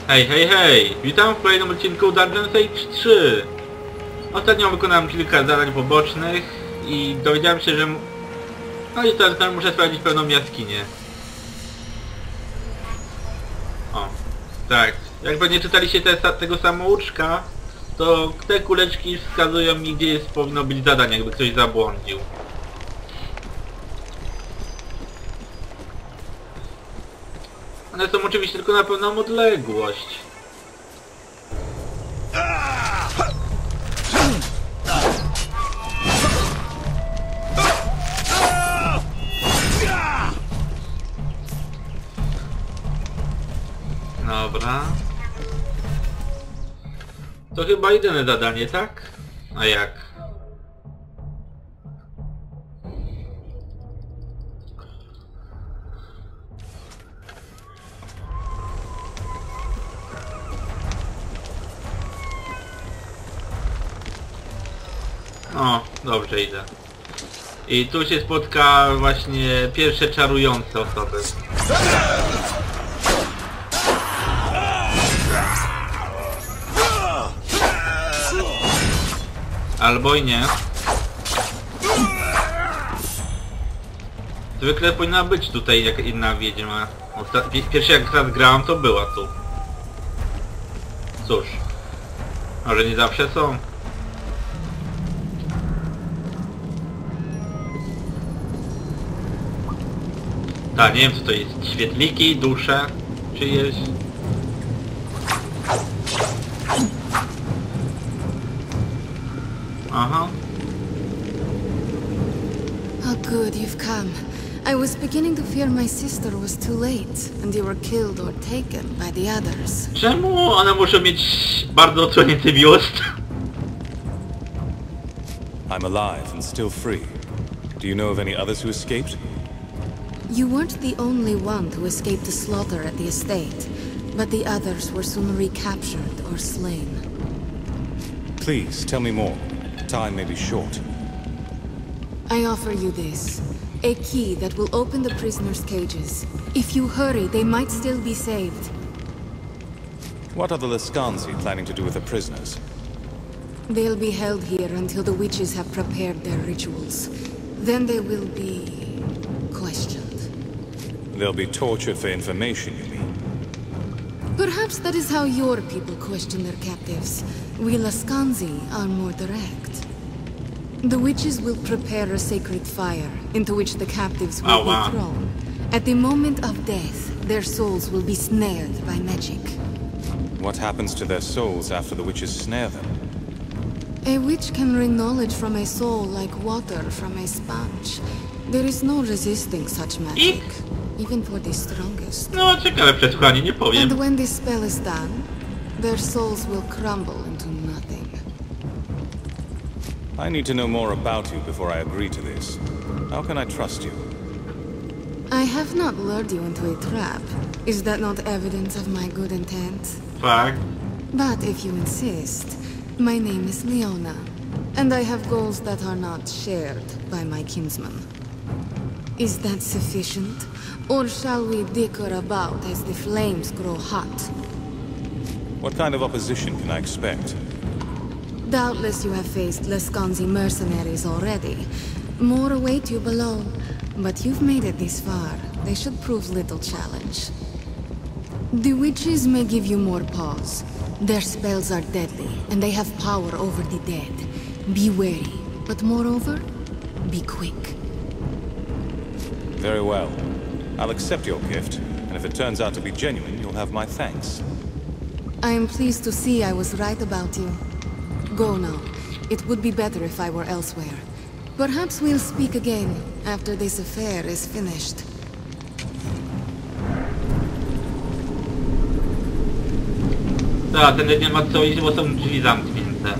Hej, hej, hej! Witam w kolejnym odcinku Cz.5 3. Ostatnio wykonałem kilka zadań pobocznych i dowiedziałem się, że... No i teraz muszę sprawdzić pewną jaskinię. O, tak. Jak pewnie czytaliście tego samouczka, to te kuleczki wskazują mi, gdzie powinno być zadanie, jakby ktoś zabłądził. One są oczywiście tylko na pewną odległość. Dobra. To chyba jedyne zadanie, tak? A jak? O, dobrze idę. I tu się spotka właśnie pierwsze czarujące osoby. Albo i nie. Zwykle powinna być tutaj jak inna wiedźma. Pierwszy jak raz grałam, to była tu. Cóż. Może nie zawsze są. Tak, nie wiem co to jest. Świetliki, dusze, czyjeś. Aha. Oh good, you've come. I was beginning to fear my sister was too late, and you were killed or taken by the others. Czemu one muszą mieć bardzo odsłonięty biust? I'm alive and still free. Do you know of any others who escaped? You weren't the only one who escaped the slaughter at the estate, but the others were soon recaptured or slain. Please, tell me more. Time may be short. I offer you this. A key that will open the prisoners' cages. If you hurry, they might still be saved. What are the Lescanzi planning to do with the prisoners? They'll be held here until the witches have prepared their rituals. Then they will be... questioned. They'll be tortured for information, you mean? Perhaps that is how your people question their captives. We Lascanzi are more direct. The witches will prepare a sacred fire, into which the captives will be thrown. At the moment of death, their souls will be snared by magic. What happens to their souls after the witches snare them? A witch can wring knowledge from a soul like water from a sponge. There is no resisting such magic, even for the strongest. No, ciekawe przesłuchanie, nie powiem. And when this spell is done, their souls will crumble into nothing. I need to know more about you before I agree to this. How can I trust you? I have not lured you into a trap. Is that not evidence of my good intent? Fact. But if you insist, my name is Leona, and I have goals that are not shared by my kinsman. Is that sufficient? Or shall we dicker about as the flames grow hot? What kind of opposition can I expect? Doubtless you have faced Lescanzi mercenaries already. More await you below, but you've made it this far. They should prove little challenge. The witches may give you more pause. Their spells are deadly, and they have power over the dead. Be wary, but moreover, be quick. Very well. I'll accept your gift, and if it turns out to be genuine, you'll have my thanks. I am pleased to see I was right about you. Go now. It would be better if I were elsewhere. Perhaps we'll speak again, after this affair is finished. Tak, ten nie ma co iść, bo są drzwi zamknięte.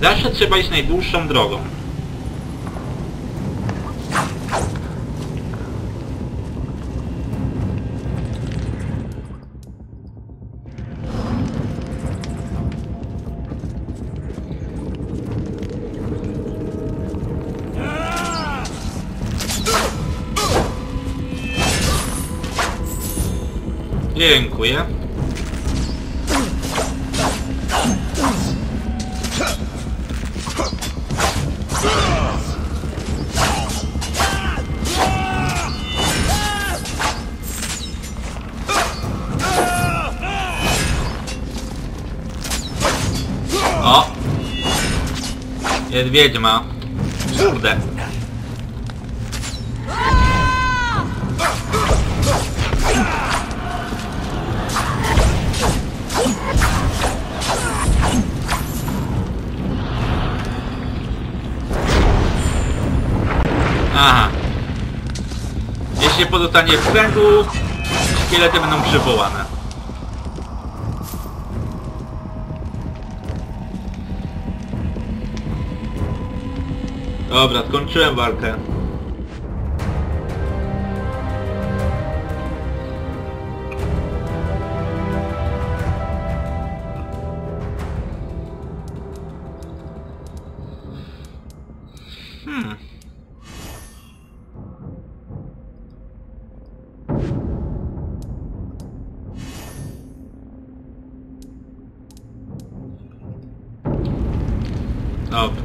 Zawsze trzeba iść najdłuższą drogą. Dziękuję. O! Jest wiedźma. Kurde. Aha. Jeśli pozostanie w kręgu, szkielety będą przywołane. Dobra, skończyłem walkę. Dobra.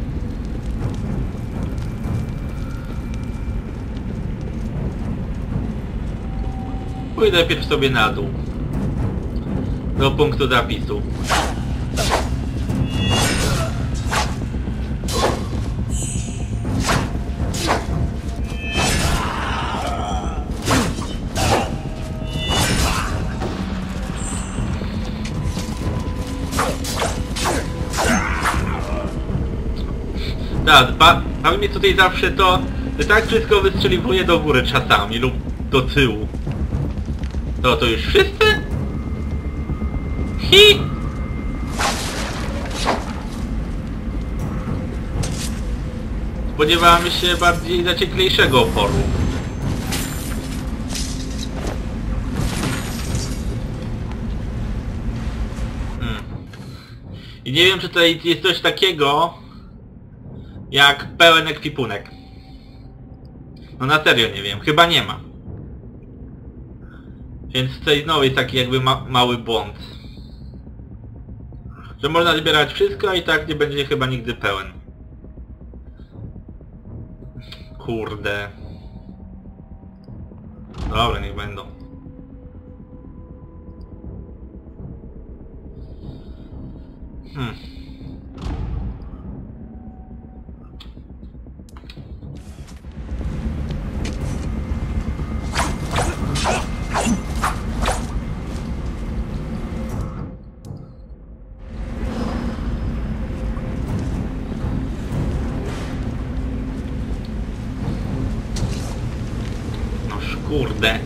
Pójdę najpierw sobie na dół. Do punktu zapisu. Tak, bawi mnie tutaj zawsze to, że tak wszystko wystrzeliwuje do góry czasami lub do tyłu. To już wszyscy? Hi! Spodziewałem się bardziej zaciekłejszego oporu. I nie wiem, czy tutaj jest coś takiego jak pełen ekwipunek. No na serio nie wiem, chyba nie ma. Więc tutaj znowu jest taki jakby mały błąd. Że można zbierać wszystko i tak nie będzie chyba nigdy pełen. Kurde. Dobra, niech będą. Noż kurde.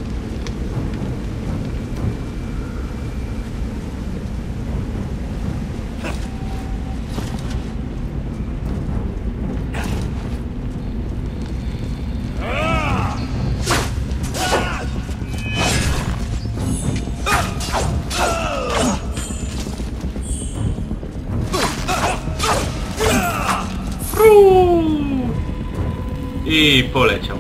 I poleciał.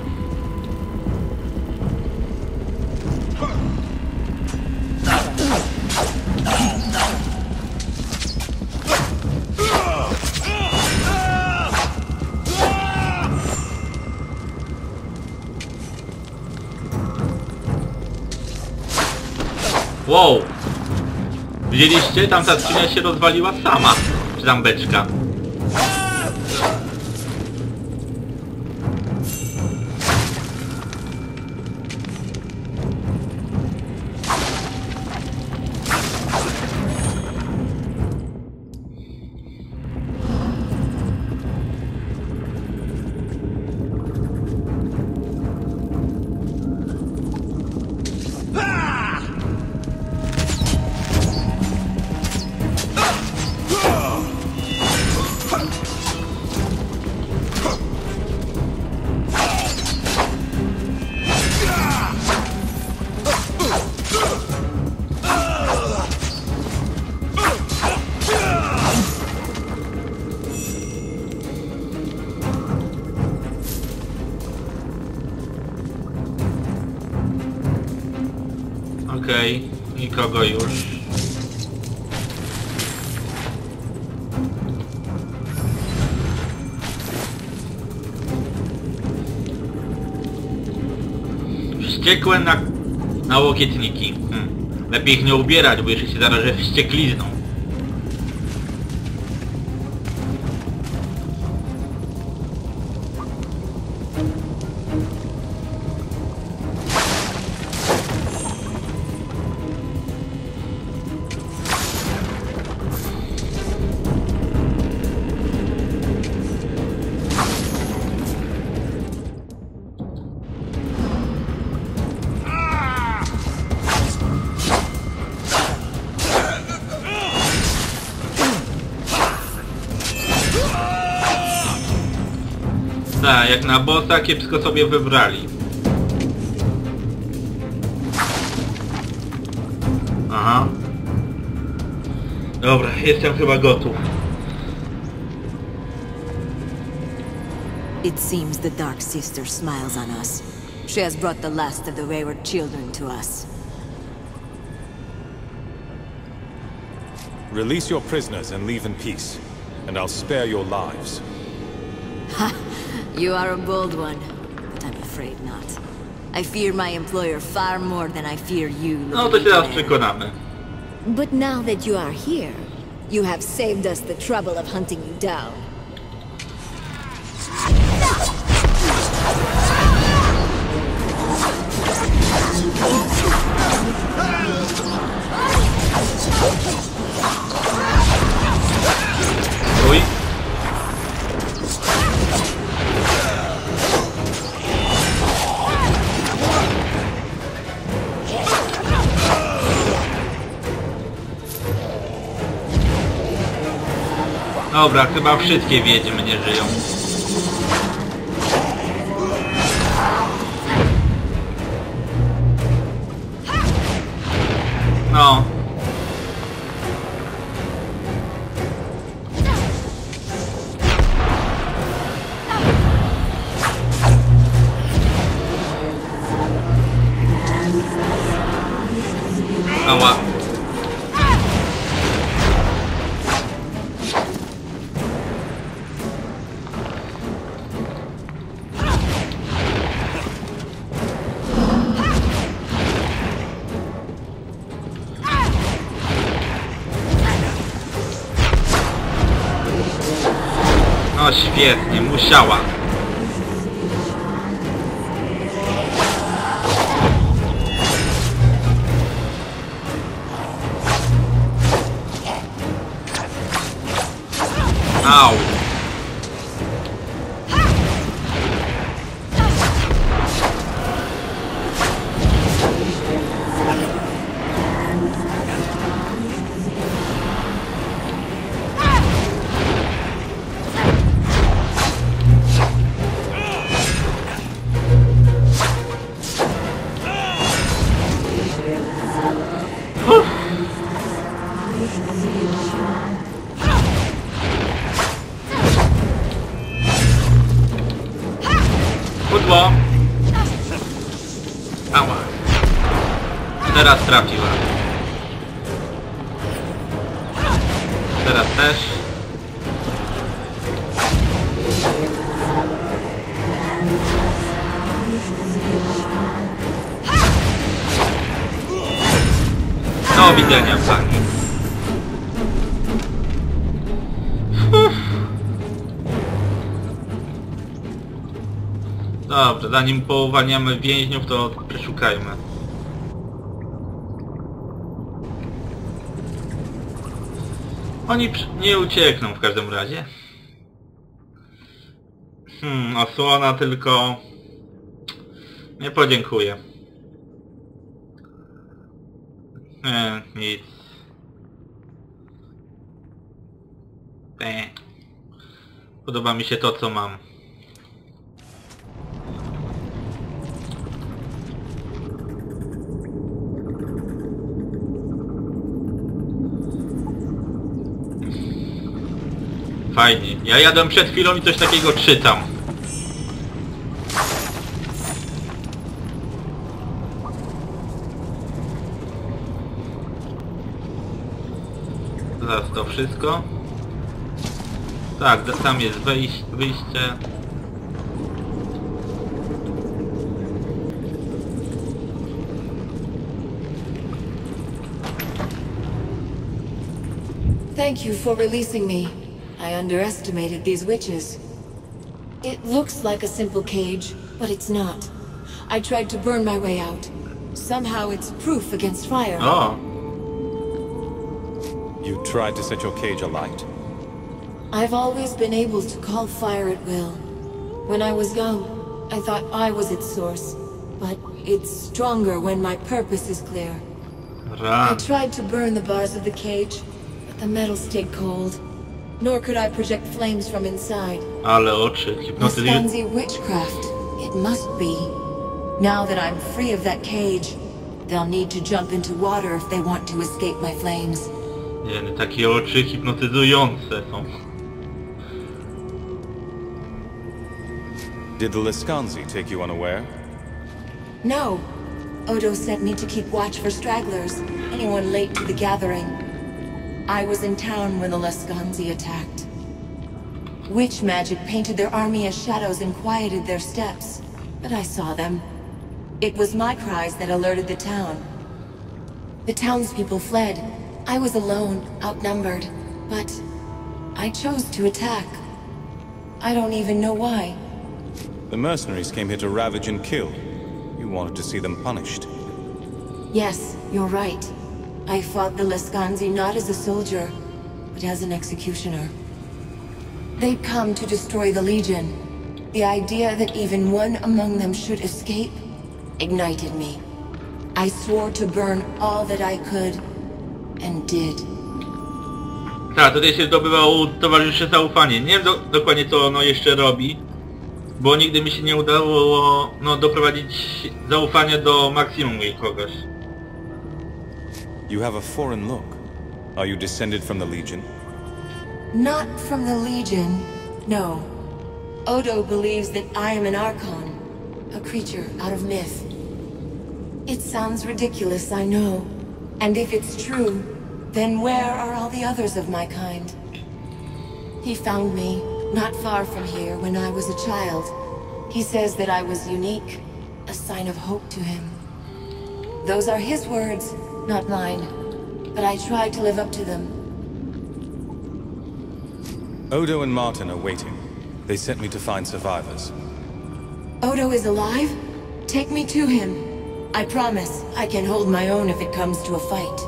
Wow! Widzieliście? Tam ta skrzynia się rozwaliła sama. Czy tam beczka. Okej. Nikogo już. Wściekłe na łokietniki. Lepiej ich nie ubierać, bo jeszcze się zarażę wścieklizną. Tak, jak na bossa kiepsko sobie wybrali. Aha. Dobra, jestem chyba gotów. It seems the Dark Sister smiles on us. She has brought the last of the wayward children to us. Release your prisoners and leave in peace, and I'll spare your lives. Ha! You are a bold one, but I'm afraid not. I fear my employer far more than I fear you, No to się teraz przekonamy. But now that you are here, you have saved us the trouble of hunting you down. Uj. Dobra, chyba wszystkie wiedźmy nie żyją. No. Ała. No świetnie, musiała. Au. Pudło. Ała. Teraz trafiła. Teraz też. Do widzenia pani. Dobrze, zanim pouwalniamy więźniów, to przeszukajmy. Oni nie uciekną w każdym razie. Osłona tylko... Nie podziękuję. Nic. Podoba mi się to, co mam. Fajnie. Ja jadłem przed chwilą i coś takiego czytam. Zaraz to wszystko. Tak, tam jest wyjście. Thank you for releasing me. I underestimated these witches. It looks like a simple cage, but it's not. I tried to burn my way out. Somehow it's proof against fire. O! You tried to set your cage alight? I've always been able to call fire at will. When I was young, I thought I was its source. But it's stronger when my purpose is clear. I tried to burn the bars of the cage, but the metal stayed cold. Nor could I project flames from inside. Ale oczy, hipnotyzuje. Wisconsin witchcraft. It must be. Now that I'm free of that cage, they'll need to jump into water if they want to escape my flames. Nie, takie oczy hipnotyzujące są. Did the Laskanzi take you unaware? No. Odo sent me to keep watch for stragglers, anyone late to the gathering. I was in town when the Laskanzi attacked. Witch magic painted their army as shadows and quieted their steps, but I saw them. It was my cries that alerted the town. The townspeople fled. I was alone, outnumbered, but I chose to attack. I don't even know why. The mercenaries came here to ravage and kill. You wanted to see them punished. Yes, you're right. I fought the Laskanzi not as a soldier, but as an executioner. They'd come to destroy the Legion. The idea that even one among them should escape ignited me. I swore to burn all that I could, and did. Tak, tutaj się zdobywało towarzysze zaufanie. Nie wiem dokładnie co ono jeszcze robi, bo nigdy mi się nie udało doprowadzić zaufania do maksimum kogoś. You have a foreign look. Are you descended from the Legion? Not from the Legion, no. Odo believes that I am an Archon, a creature out of myth. It sounds ridiculous, I know. And if it's true, then where are all the others of my kind? He found me, not far from here, when I was a child. He says that I was unique, a sign of hope to him. Those are his words, not mine. But I tried to live up to them. Odo and Martin are waiting. They sent me to find survivors. Odo is alive? Take me to him. I promise I can hold my own if it comes to a fight.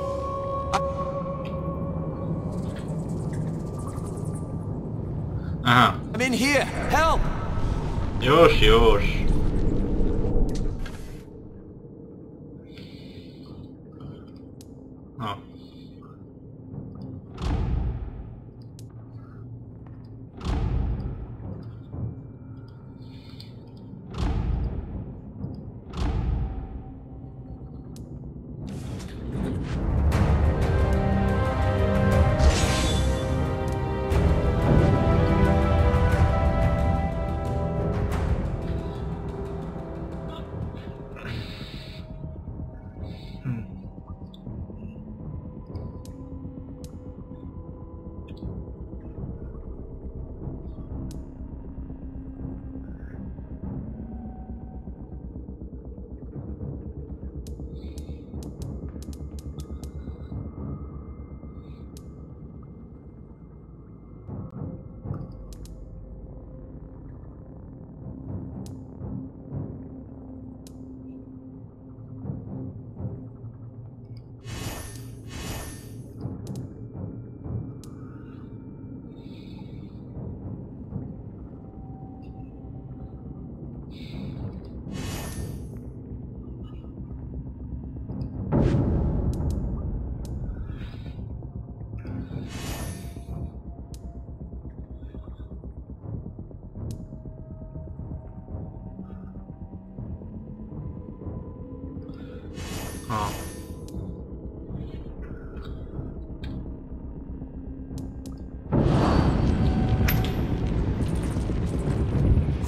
Aha. I'm in here! Help! Już. O.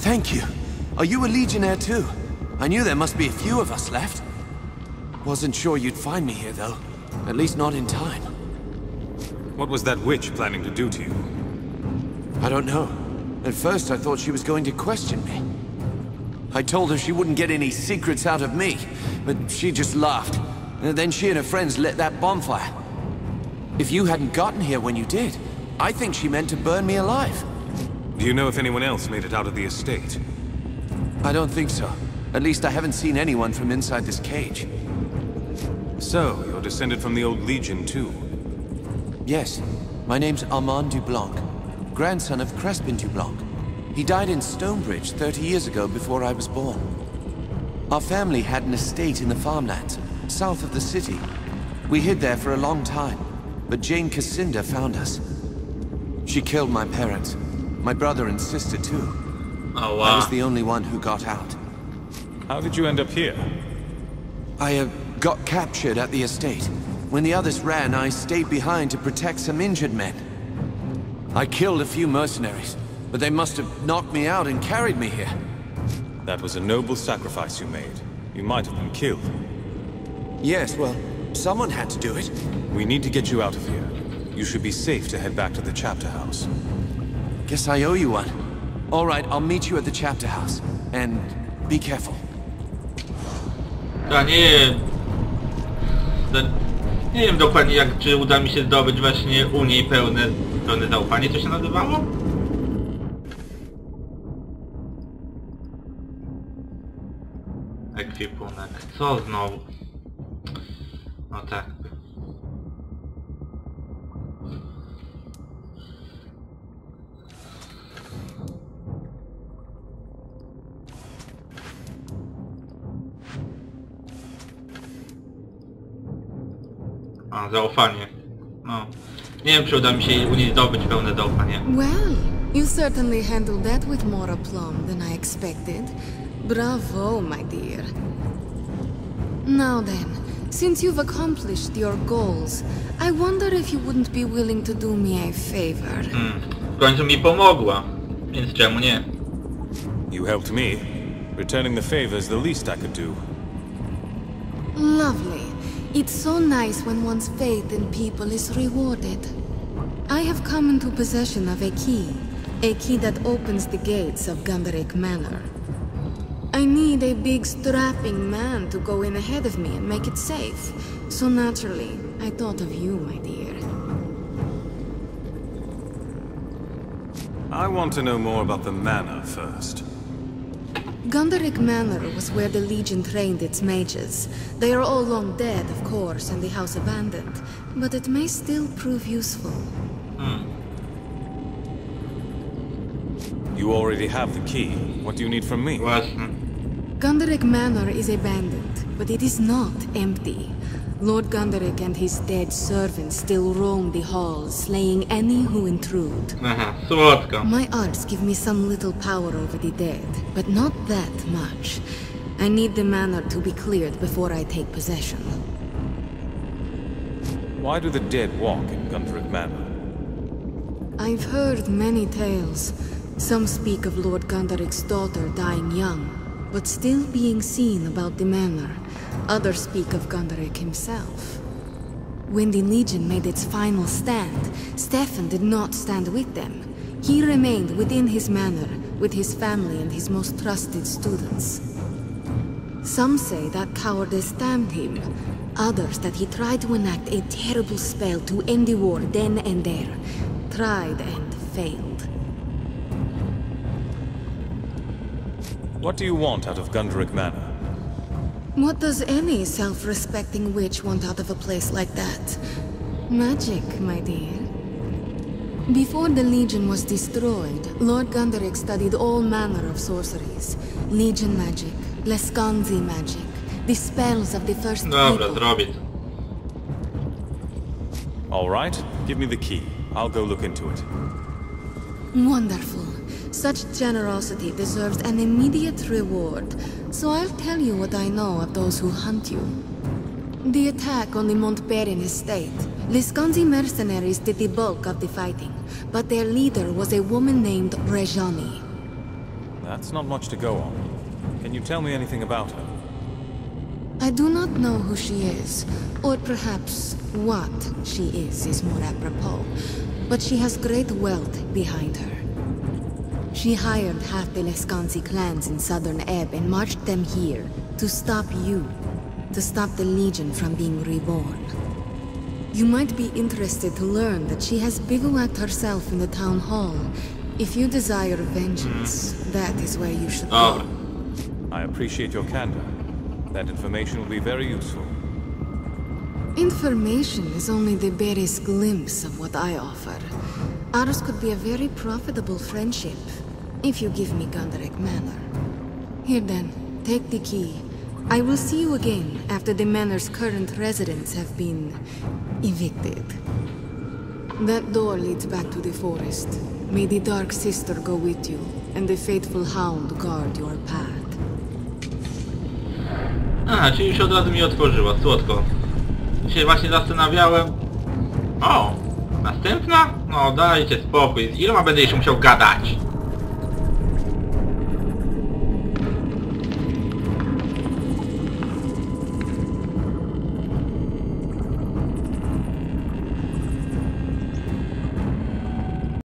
Thank you. Are you a Legionnaire too? I knew there must be a few of us left. Wasn't sure you'd find me here though. At least not in time. What was that witch planning to do to you? I don't know. At first I thought she was going to question me. I told her she wouldn't get any secrets out of me, but she just laughed. And then she and her friends lit that bonfire. If you hadn't gotten here when you did, I think she meant to burn me alive. Do you know if anyone else made it out of the estate? I don't think so. At least I haven't seen anyone from inside this cage. So, you're descended from the old Legion too? Yes. My name's Armand Dublanc, grandson of Crespin Dublanc. He died in Stonebridge 30 years ago before I was born. Our family had an estate in the farmlands, south of the city. We hid there for a long time, but Jane Cassinda found us. She killed my parents, my brother and sister too. Oh, wow. I was the only one who got out. How did you end up here? I got captured at the estate. When the others ran, I stayed behind to protect some injured men. I killed a few mercenaries, but they must have knocked me out and carried me here. That was a noble sacrifice you made. You might have been killed. Yes, well, someone had to do it. We need to get you out of here. You should be safe to head back to the chapter house. Guess I owe you one. All right, I'll meet you at the chapter house. And be careful. Ja nie wiem dokładnie jak, czy uda mi się zdobyć właśnie u niej pełne zaufanie, co się nazywało? Ekwipunek. Co znowu? No tak. A, zaufanie. No. Nie wiem, czy uda mi się u niej zdobyć pełne zaufanie. Well, you certainly handled that with more aplomb than I expected. Bravo, my dear. Now then, since you've accomplished your goals, I wonder if you wouldn't be willing to do me a favor. W końcu mi pomogła, więc czemu nie? You helped me. Returning the favor is the least I could do. Lovely. It's so nice when one's faith in people is rewarded. I have come into possession of a key that opens the gates of Gunderic Manor. I need a big strapping man to go in ahead of me and make it safe. So naturally, I thought of you, my dear. I want to know more about the manor first. Gunderic Manor was where the Legion trained its mages. They are all long dead, of course, and the house abandoned. But it may still prove useful. You already have the key. What do you need from me? Właśnie. Gunderic Manor is abandoned, but it is not empty. Lord Gunderic and his dead servants still roam the halls, slaying any who intrude. Aha, słodko. My arts give me some little power over the dead, but not that much. I need the manor to be cleared before I take possession. Why do the dead walk in Gunderic Manor? I've heard many tales. Some speak of Lord Gunderic's daughter dying young, but still being seen about the manor. Others speak of Gunderic himself. When the Legion made its final stand, Stefan did not stand with them. He remained within his manor, with his family and his most trusted students. Some say that cowardice damned him. Others that he tried to enact a terrible spell to end the war then and there. Tried and failed. What do you want out of Gunderic Manor? What does any self-respecting witch want out of a place like that? Magic, my dear. Before the Legion was destroyed, Lord Gunderic studied all manner of sorceries. Legion magic, Lescanzi magic, the spells of the first Dobra, people. zrobię to. All right, give me the key. I'll go look into it. Wonderful. Such generosity deserves an immediate reward, so I'll tell you what I know of those who hunt you. The attack on the Montperin estate. Lescanzi mercenaries did the bulk of the fighting, but their leader was a woman named Rejani. That's not much to go on. Can you tell me anything about her? I do not don't know who she is, or perhaps what she is more apropos, but she has great wealth behind her. She hired half the Lescanzi clans in southern Ebb and marched them here to stop you, to stop the Legion from being reborn. You might be interested to learn that she has bivouacked herself in the town hall. If you desire vengeance, that is where you should go. I appreciate your candor. That information will be very useful. Information is only the barest glimpse of what I offer. Ours could be a very profitable friendship, if you give me Gondoric Manor. Here then, take the key. I will see you again after the manor's current residents have been evicted. That door leads back to the forest. May the Dark Sister go with you, and the faithful hound guard your path. A, czyli już od razu mi otworzyła, słodko. Się właśnie zastanawiałem... O! Następna? No dajcie spokój, z iloma będę jeszcze musiał gadać?